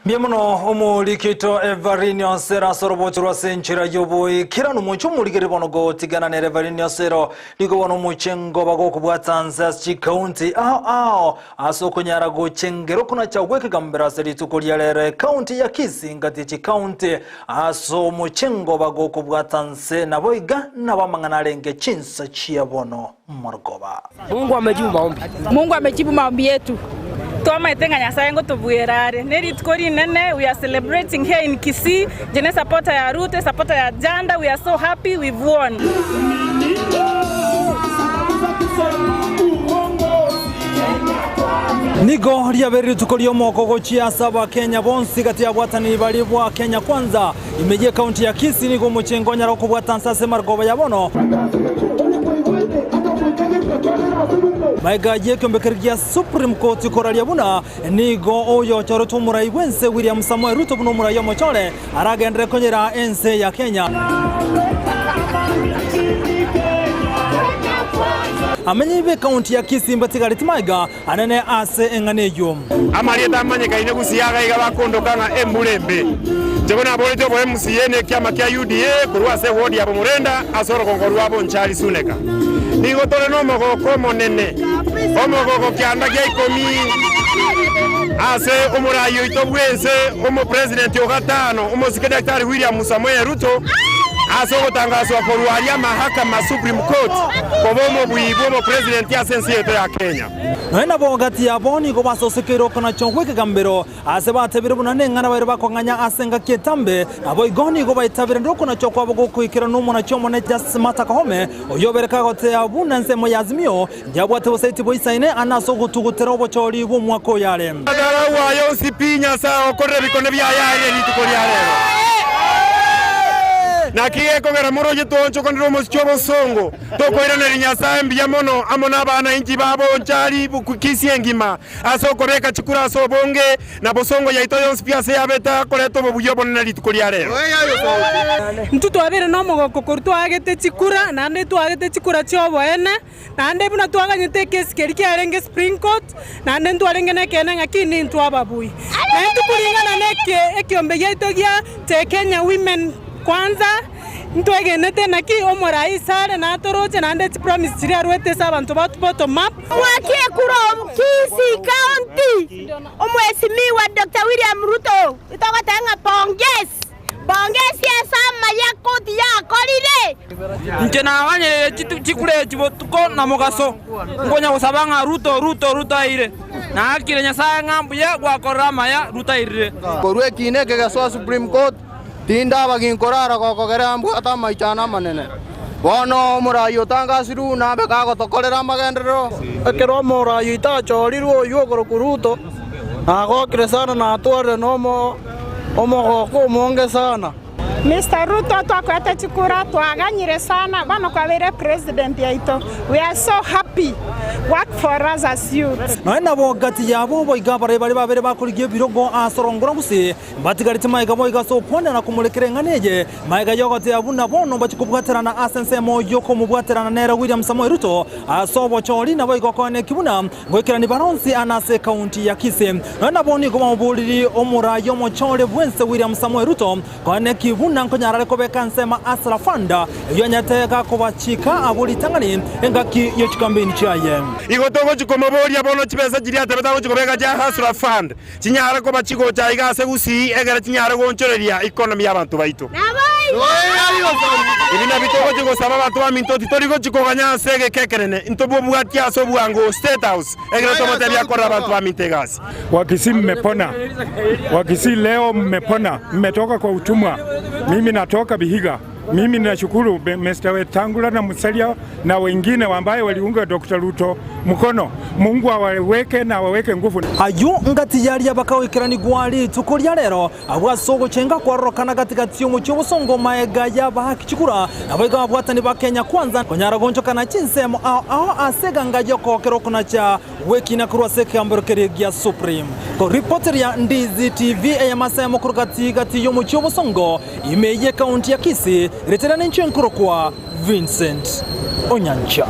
Biamuno omulikito Everino Sera sorobochurwa senchira yoboi kiranu mucho muligere bonogo tigana ne Everino Sero ligo bono muchengo bago kubwata Nzasi County asoko nyara go chengero kuna chaweke gambera seri tukolyalere county ya Kisii ngati county aso muchengo bago kubwata Nse naboiga nabamanganalenge chinsa chia bono Morgoba. Mungu amejibu maombi yetu. Toma itenga Nyasaye ngo tubuerare. Neri tukori nene, we are celebrating here in Kisii. Jene supporter ya Ruto, supporter ya Janda. We are so happy we've won. Nigo lyaberi tukolio moko gochia saba Kenya bonsi kati ya bwatani balibwa Kenya kwanza imeje county ya Kisii nigo muchengo nyara kubwata Nsase Morgoba yabono. Maiga yekombekergia Supreme Court koralia buna nigo oyo choroto murai wense William Samoei Ruto buno murai yo mochole aragendere konyera ense ya Kenya. Amenyibe county ya Kisii mbatigariti maiga anene ase enganeyo amarieta amanyeka ine gusiaga iga bakondokanga embulembe jebona bolito bo MCN kiama kya UDA kurwase ward ya Murenda asoro kongorwa abo nchali suneka nigo tole no mogoko monene omogoko kyanda kya ikomi ase omurayo itobwense omo president ogatano omo secretary William Samoei Ruto aso tangazwa korwalia mahakama Supreme Court kobomo buibomo president ya sensi yetu ya Kenya naina bogati ya boni go basosekero kana chongweke gambero ase batebire bunane ngana bayire bakonganya asenga ketambe abo igoni go baitabire ndoko na chokwa bogo kuikira numu na chomo na jasmata kahome oyobereka gote abuna nse moyazimio jabwate bosaiti boisaine anaso gutugutera obochori bo mwako yale adara wayo sipinya sao korre bikone bya yale litukolyale na kiye kongera muro yetoncho kondiro moschobo songo tokoira ne Nyasaye mbiyamono amona bana inji babo njali bukukisi engima asokoreka chikura asobonge na bosongo yaitoyo spiase yabeta koleto bobuyobo na litukolyale Ntutu abere no mogoko kortu agete chikura nande tu agete chikura chobo ene nande buna tu aganyete kesi keriki arenge Spring Court nande tu arenge ne kene ngakini ntu ababui na ntu kulingana neke ekiombe yaitogia te Kenya Women kwanza ntwegenete naki omorai sare na toroche nande promise chiri arwete sabantu batu bottom up wakie kuro Kisii County omwesimiwa Dr. William Ruto itogotenga bongesi sama ya koti ya kolire nkena wanye chikure chibotuko na mugaso ngonya gusabanga Ruto aire na akire Nyasaye ngambuye gwakorama ya Ruto aire korwe kine kegaswa Supreme Court tinda baginkorara kokogera ambu atama ichana manene bono murayo tangasiru na bekago tokolera magendero ekero murayo itachorirwo yogoro kuruto ago kresana na atware nomo omogoko monge sana Mr. Ruto twakwete chikura twaganyire sana bano kwabere president yaito. We are so happy. Work for us as youth. Naina bogati yabo boiga bare babere bakurigiye birogo asorongora gusi batigarite maiga boiga so kwenda na kumulekere nganeje maiga yogote abuna bono bachikubwaterana asense moyo ko mubwaterana nera William Samoei Ruto asobo choli na boiga kone kibuna goikira ni baronsi anase county ya Kisii naina boni ko mabuliri omurayo mochole bwense William Samoei Ruto kone kibuna nkonyarale kobeka nsema asra fanda yonyateka kubachika abulitangani engaki yechikambeni chaye igotogo chikomoboria bono chibesa jiria tebeta chikobeka ja hasra fund chinyara ko bachiko cha igase gusi egera chinyara gonchoreria economy y'abantu baitu ibina bitogo chiko sababa abantu baminto titorigo chikoganya sege kekerene intobo bwati aso bwango state house egera tomote bya kora abantu bamintegasi Wakisii mmepona Wakisii leo mmepona mmetoka kwa utumwa mimi natoka Vihiga. Mimi ninashukuru Mr. Wetangula na Musalia na wengine ambaye waliunga Dr. Ruto mkono. Mungu awaweke na waweke nguvu. Ayu ngati yali yabakawikirani gwali tukolya lero abwasogo chenga kwarokana katika tiyomu cy'obusongo maega yabakichikura abaga bwatani ba Kenya kwanza konyara goncho kana chinsemo asega ngaje kokero kuna cha wekina kurwase kamberokere ya Supreme ko reporter ya Ndizi TV ya masemo kurukati tiyomu cy'obusongo imeye county ya Kisii reterana nchenkuru kwa Vincent Onyancha.